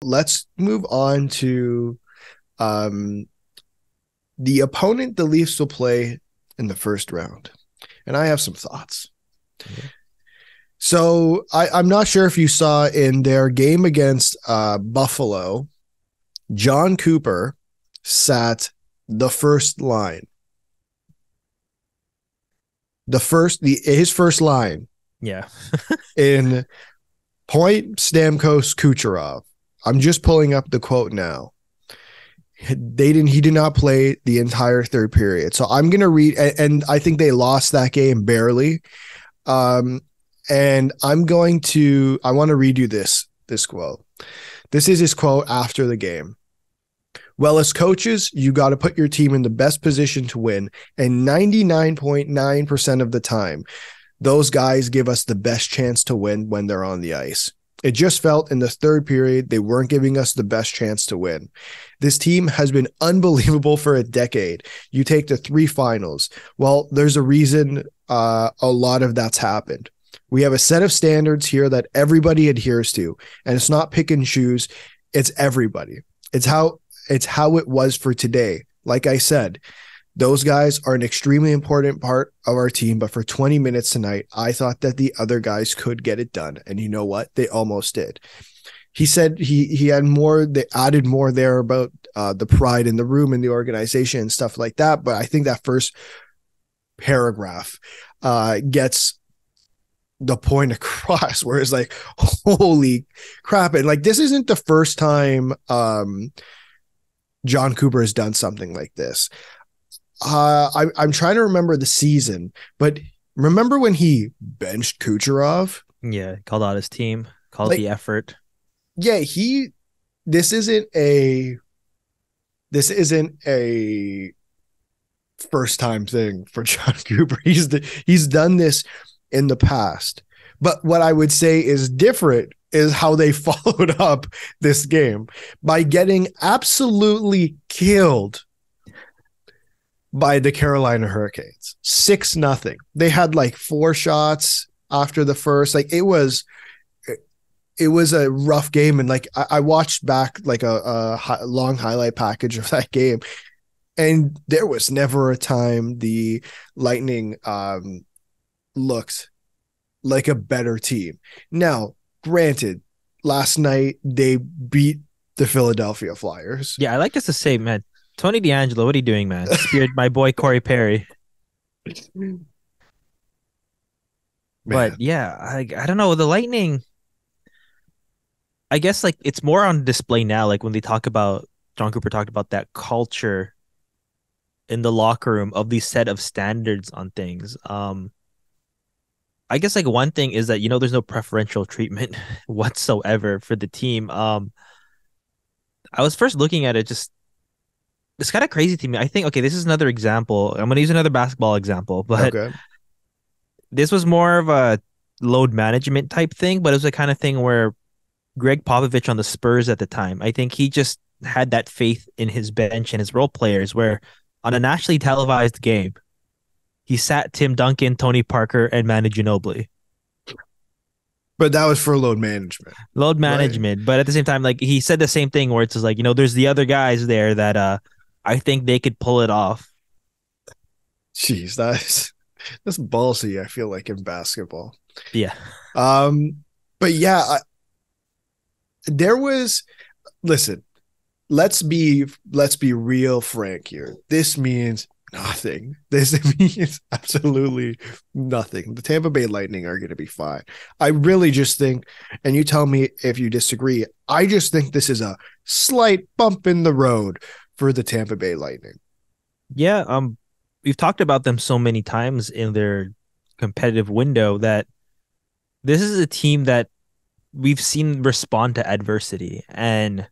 let's move on to the opponent the Leafs will play in the first round. And I have some thoughts. Okay. So I'm not sure if you saw in their game against Buffalo, Jon Cooper sat the first line. His first line Yeah. in point Stamkos Kucherov. I'm just pulling up the quote now. He did not play the entire third period. So I'm going to read, and I think they lost that game barely. And I want to read you this quote. This is his quote after the game. Well, as coaches, you got to put your team in the best position to win. And 99.9% of the time, those guys give us the best chance to win when they're on the ice. It just felt in the third period, they weren't giving us the best chance to win. This team has been unbelievable for a decade. You take the 3 finals. Well, there's a reason a lot of that's happened. We have a set of standards here that everybody adheres to, and it's not pick and choose. It's everybody. It's how it was for today. Like I said, those guys are an extremely important part of our team, but for 20 minutes tonight, I thought that the other guys could get it done. And you know what? They almost did. He said he had more, they added more there about the pride in the room and the organization and stuff like that. But I think that first paragraph gets the point across where it's like, holy crap. And like, this isn't the first time Jon Cooper has done something like this. I'm trying to remember the season, but remember when he benched Kucherov? Yeah. Called out his team, called Like, the effort. Yeah, this isn't a first time thing for Jon Cooper. He's done this in the past. But what I would say is different is how they followed up this game by getting absolutely killed by the Carolina Hurricanes. 6-0. They had like 4 shots after the first. Like it was a rough game. And like I watched back like a long highlight package of that game, and there was never a time the Lightning looked like a better team. Now, granted, last night they beat the Philadelphia Flyers. Yeah. I like us to say, man, Tony DeAngelo, what are you doing, man? Speared my boy Corey Perry. But yeah, I don't know. The Lightning, I guess like it's more on display now. Like when they talk about, Jon Cooper talked about that culture in the locker room of these set of standards on things. I guess like one thing is that, there's no preferential treatment whatsoever for the team. I was first looking at it, just it's kind of crazy to me. I think, okay, this is another example. I'm going to use another basketball example, but Okay. this was more of a load management type thing, but it was the kind of thing where Greg Popovich on the Spurs at the time, I think he just had that faith in his bench and his role players where on a nationally televised game, he sat Tim Duncan, Tony Parker, and Manu Ginobili. But that was for load management. Load management. Right? But at the same time, like he said the same thing where it's just like, there's the other guys there that I think they could pull it off. Jeez, that's ballsy, I feel like, in basketball. Yeah. But yeah, listen, let's be real frank here. This means nothing. This means absolutely nothing. The Tampa Bay Lightning are going to be fine. I really just think, and you tell me if you disagree, I just think this is a slight bump in the road for the Tampa Bay Lightning. Yeah, we've talked about them so many times in their competitive window that this is a team that we've seen respond to adversity, and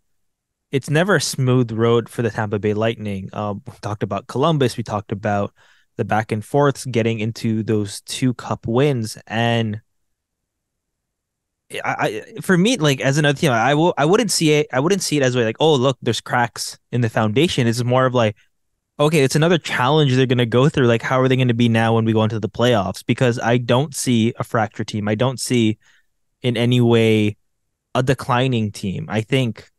it's never a smooth road for the Tampa Bay Lightning. We talked about Columbus. We talked about the back and forths getting into those 2 cup wins. And for me, like as another team, I wouldn't see it as like, oh, look, there's cracks in the foundation. It's more of like, okay, it's another challenge they're going to go through. Like, how are they going to be now when we go into the playoffs? Because I don't see a fractured team. I don't see in any way a declining team. I think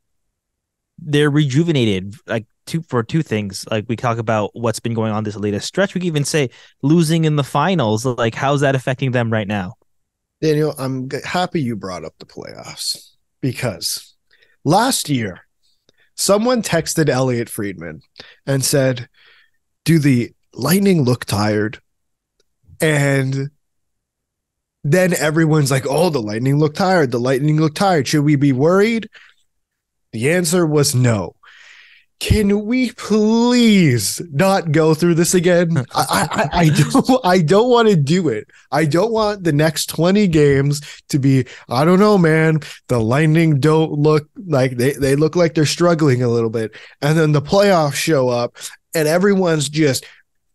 they're rejuvenated, like for two things. Like we talk about what's been going on this latest stretch. We can even say losing in the finals. Like how's that affecting them right now? Daniel, I'm happy you brought up the playoffs because last year someone texted Elliot Friedman and said, "Do the Lightning look tired?" And then everyone's like, "Oh, the Lightning look tired. The Lightning look tired. Should we be worried?" The answer was no. Can we please not go through this again? I don't want to do it. I don't want the next 20 games to be, I don't know, man. The Lightning don't look like they look like they're struggling a little bit. And then the playoffs show up and everyone's just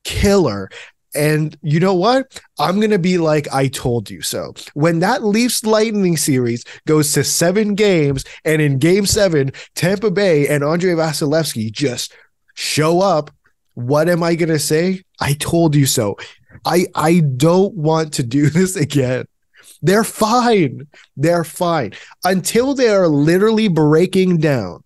killer. And you know what? I'm going to be like, I told you so. When that Leafs Lightning series goes to 7 games, and in game 7, Tampa Bay and Andrei Vasilevsky just show up, what am I going to say? I told you so. I don't want to do this again. They're fine. They're fine. Until they are literally breaking down,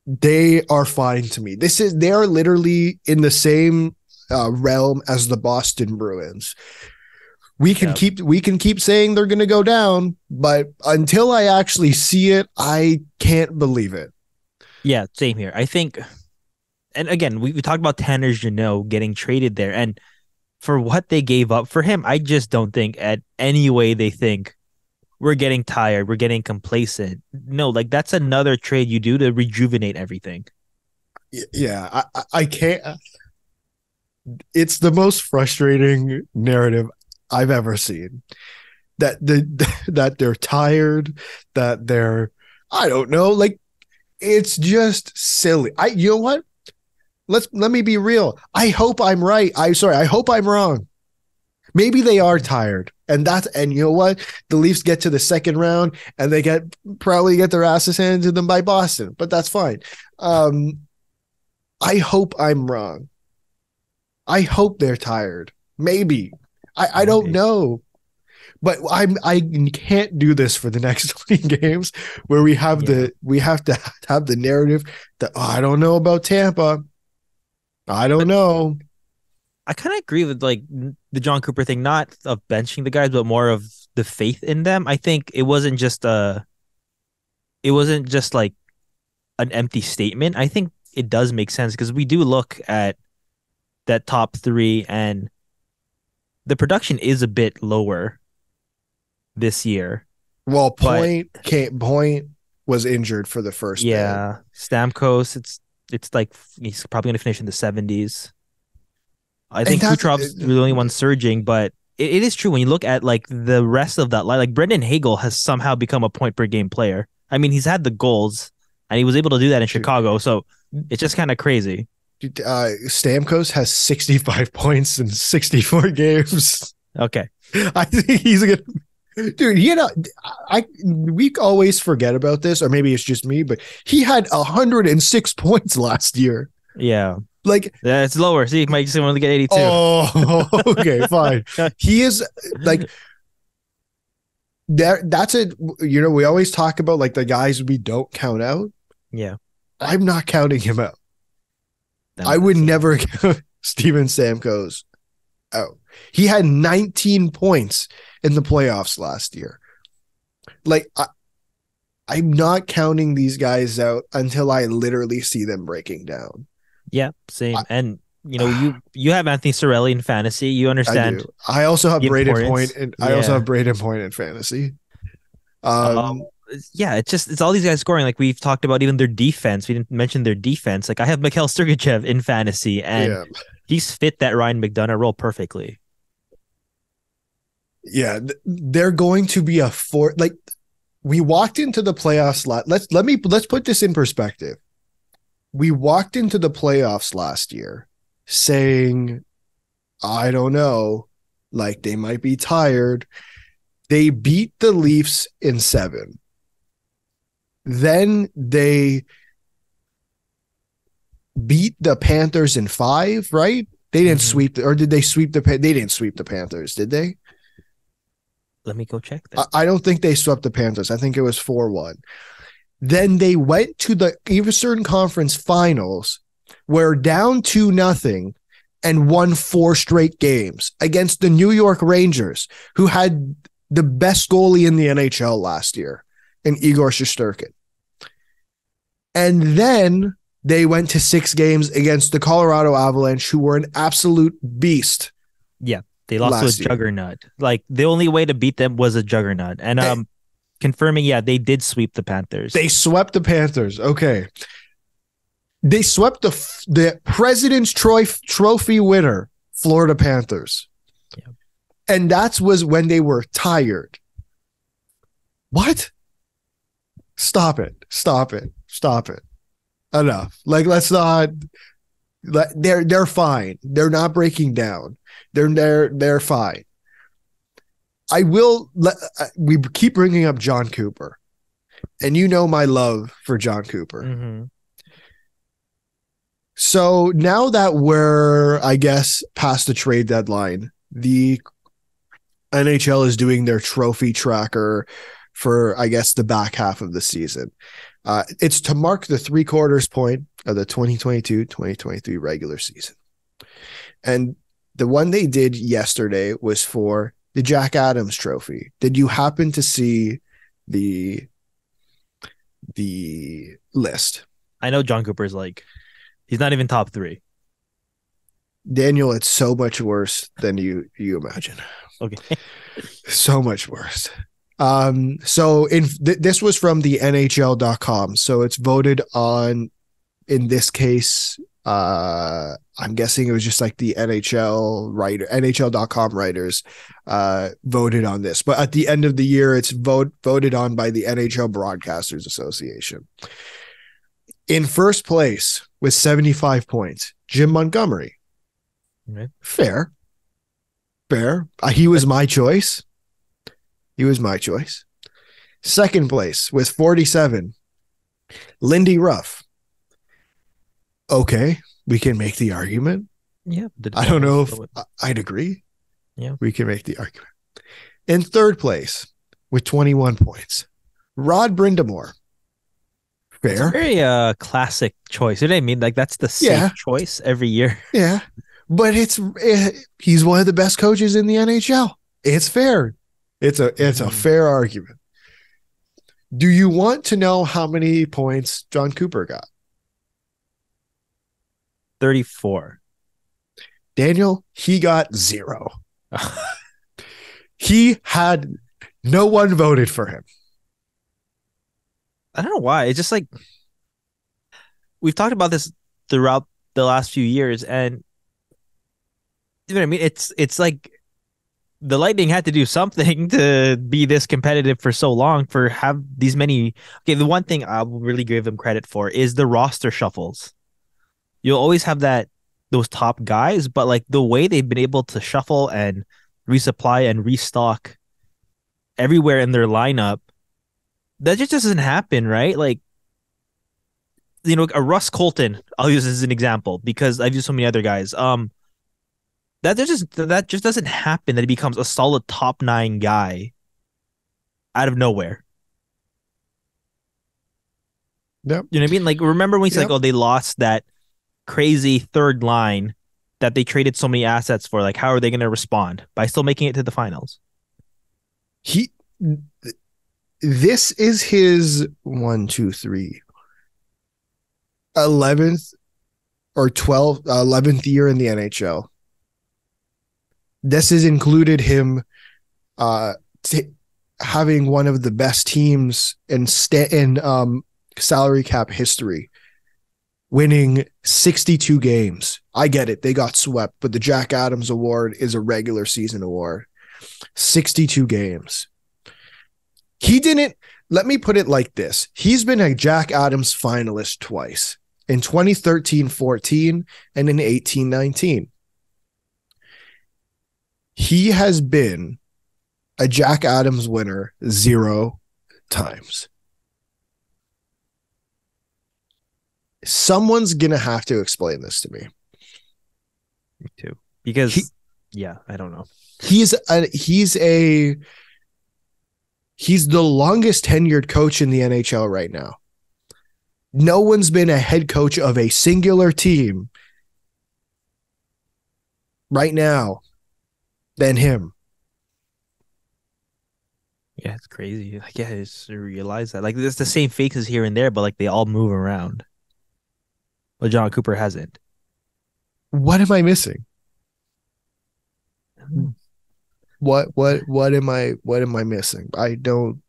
they are fine to me. They are literally in the same realm as the Boston Bruins. We can keep saying they're going to go down, but until I actually see it, I can't believe it. Yeah, same here. I think, and again, we talked about Tanner Jeannot getting traded there, and for what they gave up for him, I just don't think at any way they think we're getting tired, we're getting complacent. No, like that's another trade you do to rejuvenate everything. Yeah, I can't. It's the most frustrating narrative I've ever seen. That that they're tired, that they're, I don't know, like it's just silly. You know what? Let me be real. I hope I'm right. I hope I'm wrong. Maybe they are tired. And you know what? The Leafs get to the second round and they probably get their asses handed to them by Boston, but that's fine. I hope I'm wrong. I hope they're tired. Maybe. I don't know. But I can't do this for the next 20 games where we have to have the narrative that, I don't know about Tampa. I don't know. I kind of agree with like the Jon Cooper thing, not of benching the guys, but more of the faith in them. I think it wasn't just like an empty statement. I think it does make sense because we do look at that top 3 and the production is a bit lower this year. Well, Point was injured for the first bit. Stamkos, it's like he's probably going to finish in the 70s. I think Kucherov's the only one surging, but it is true when you look at like the rest of that line. Like Brendan Hagel has somehow become a point per game player. I mean, he's had the goals and he was able to do that in Chicago, so it's just kind of crazy. Stamkos has 65 points in 64 games. Okay. I think he's gonna, dude, we always forget about this, or maybe it's just me, but he had 106 points last year. Yeah. Like, it's lower. See, Mike just wanted to get 82. Oh, okay, fine. He is like there. That's it. You know, we always talk about like the guys we don't count out. Yeah. I'm not counting him out. I would never count Steven Stamkos out. He had 19 points in the playoffs last year. Like, I'm not counting these guys out until I literally see them breaking down. Yeah, same. And you know, you have Anthony Cirelli in fantasy. You understand. I also have Braden Point, and I also have Braden Point in fantasy. Yeah, it's all these guys scoring. Like we've talked about, even their defense. We didn't mention their defense. Like I have Mikhail Sergachev in fantasy, and he's fit that Ryan McDonough role perfectly. Yeah, they're going to be like we walked into the playoffs. Let's put this in perspective. We walked into the playoffs last year saying, I don't know, like they might be tired. They beat the Leafs in 7. Then they beat the Panthers in 5, right? They didn't sweep, or did they sweep they didn't sweep the Panthers, did they? Let me go check that. I don't think they swept the Panthers. I think it was 4-1. Then they went to the Eastern Conference Finals, were down 2-0 and won 4 straight games against the New York Rangers, who had the best goalie in the NHL last year, in Igor Shesterkin. And then they went to 6 games against the Colorado Avalanche, who were an absolute beast. Yeah, they lost to a juggernaut. Like, the only way to beat them was a juggernaut. And confirming, yeah, they did sweep the Panthers. They swept the Panthers. Okay. They swept the President's Trophy winner, Florida Panthers. Yeah. And that was when they were tired. What? Stop it. Enough. Like, let's not. They're fine. They're not breaking down. They're fine. We keep bringing up Jon Cooper, and you know my love for Jon Cooper. Mm-hmm. So now that we're, I guess, past the trade deadline, the NHL is doing their trophy tracker for, I guess, the back half of the season. It's to mark the 3/4 point of the 2022-2023 regular season. And the one they did yesterday was for the Jack Adams Trophy. Did you happen to see the list? I know Jon Cooper's like, he's not even top 3. Daniel, it's so much worse than you imagine. Okay. So much worse. So this was from the NHL.com. So it's voted on, in this case, I'm guessing it was just like the NHL.com writers voted on this. But at the end of the year, it's voted on by the NHL Broadcasters Association. In first place with 75 points, Jim Montgomery. Okay. Fair. He was my choice. Second place with 47, Lindy Ruff. Okay, we can make the argument. Yeah. I don't know if I'd agree. Yeah. We can make the argument. In third place with 21 points, Rod Brindamore. Fair. It's a very classic choice. You know what I mean? Like, that's the safe choice every year. Yeah. But he's one of the best coaches in the NHL. It's fair. It's a fair argument. Do you want to know how many points Jon Cooper got? 34. Daniel, he got 0. He had no one voted for him. I don't know why. It's just like, we've talked about this throughout the last few years, and you know what I mean? It's like the Lightning had to do something to be this competitive for so long, for have these many. Okay, the one thing I will really give them credit for is the roster shuffles. You'll always have those top guys, but like the way they've been able to shuffle and resupply and restock everywhere in their lineup, that just doesn't happen, right? Like, you know, a Russ Colton, I'll use as an example because I've used so many other guys. That just doesn't happen, that he becomes a solid top 9 guy out of nowhere. Yep. You know what I mean? Like, remember when he's like, oh, they lost that crazy third line that they traded so many assets for. Like, how are they going to respond? By still making it to the finals. This is his 11th or 11th year in the NHL. This has included him having one of the best teams in salary cap history, winning 62 games. I get it. They got swept, but the Jack Adams Award is a regular season award. 62 games. Let me put it like this. He's been a Jack Adams finalist twice, in 2013-14 and in 18-19. He has been a Jack Adams winner 0 times. Someone's going to have to explain this to me. Me too. Because, I don't know. He's the longest tenured coach in the NHL right now. No one's been a head coach of a singular team right now than him. Yeah, it's crazy. Like, yeah, I just realize that. Like, there's the same faces here and there, but like they all move around. But John Cooper hasn't. What am I missing? I don't know. What am I missing? I don't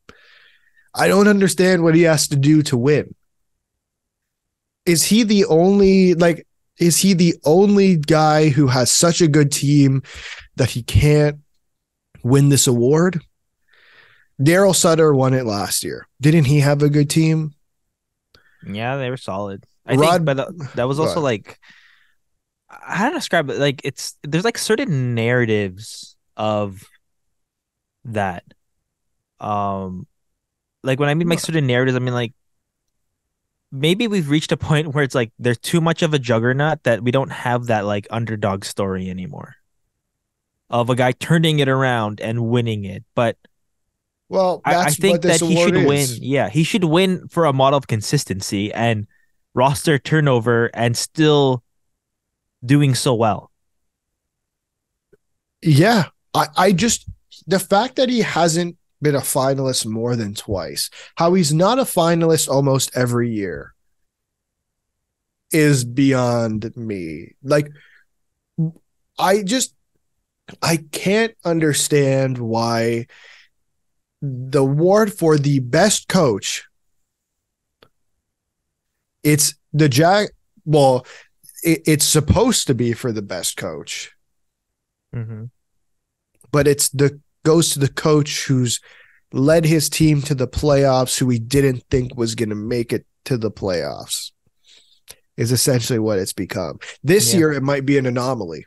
understand what he has to do to win. Is he the only guy who has such a good team that he can't win this award? Daryl Sutter won it last year. Didn't he have a good team? Yeah, they were solid. I think, Rod, but that was also like, how to describe it? Like, there's like certain narratives of that. Um, like when I mean like certain narratives, I mean like maybe we've reached a point where it's like there's too much of a juggernaut that we don't have that like underdog story anymore of a guy turning it around and winning it. But well, I that's what think this that he award should win. is. Yeah, he should win for a model of consistency and roster turnover and still doing so well. Yeah. I just the fact that he hasn't been a finalist more than twice, how he's not a finalist almost every year is beyond me. Like I just I can't understand why the award for the best coach, it's the Jack well, it's supposed to be for the best coach, Mm-hmm. but it's the goes to the coach who's led his team to the playoffs, who we didn't think was going to make it to the playoffs, is essentially what it's become. This Yeah. year, it might be an anomaly.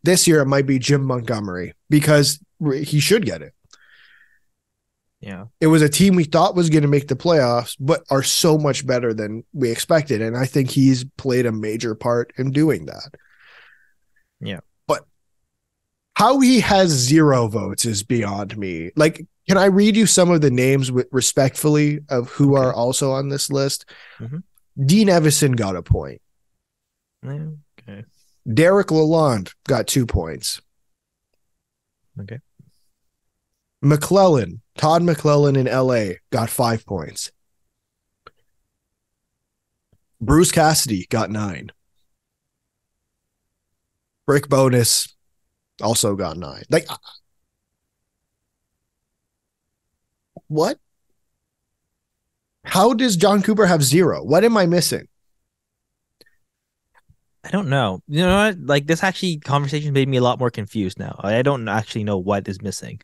This year, it might be Jim Montgomery because he should get it. Yeah. It was a team we thought was going to make the playoffs, but are so much better than we expected. And I think he's played a major part in doing that. Yeah. But how he has 0 votes is beyond me. Like, can I read you some of the names respectfully of who are also on this list? Mhm. Dean Evison got a point. Yeah, okay. Derek Lalonde got 2 points. Okay. Todd McClellan in LA got 5 points. Bruce Cassidy got 9. Rick Bonus also got 9. Like, what? How does Jon Cooper have 0? What am I missing? I don't know. You know what? Like this actually conversation made me a lot more confused now. I don't actually know what is missing.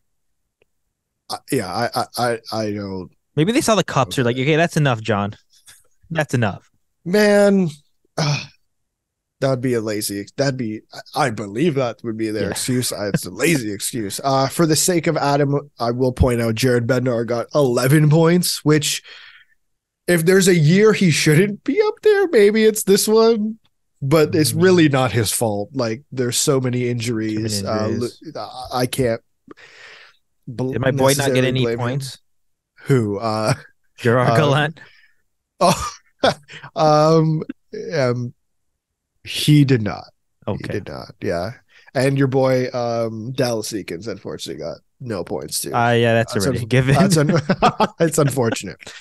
I don't. Maybe they saw the cups. Are like, okay, that's enough, John. That's enough. Man, that'd be a lazy. I believe that would be their excuse. It's a lazy excuse. For the sake of Adam, I will point out Jared Bednar got 11 points, which if there's a year he shouldn't be up there, maybe it's this one. But it's really not his fault. Like there's so many injuries. I can't. Did my boy not get any points? Who? Gerard Gallant. He did not. Okay. He did not. Yeah. And your boy, Dallas Eakins, unfortunately got no points too. Yeah, that's already given. It's unfortunate.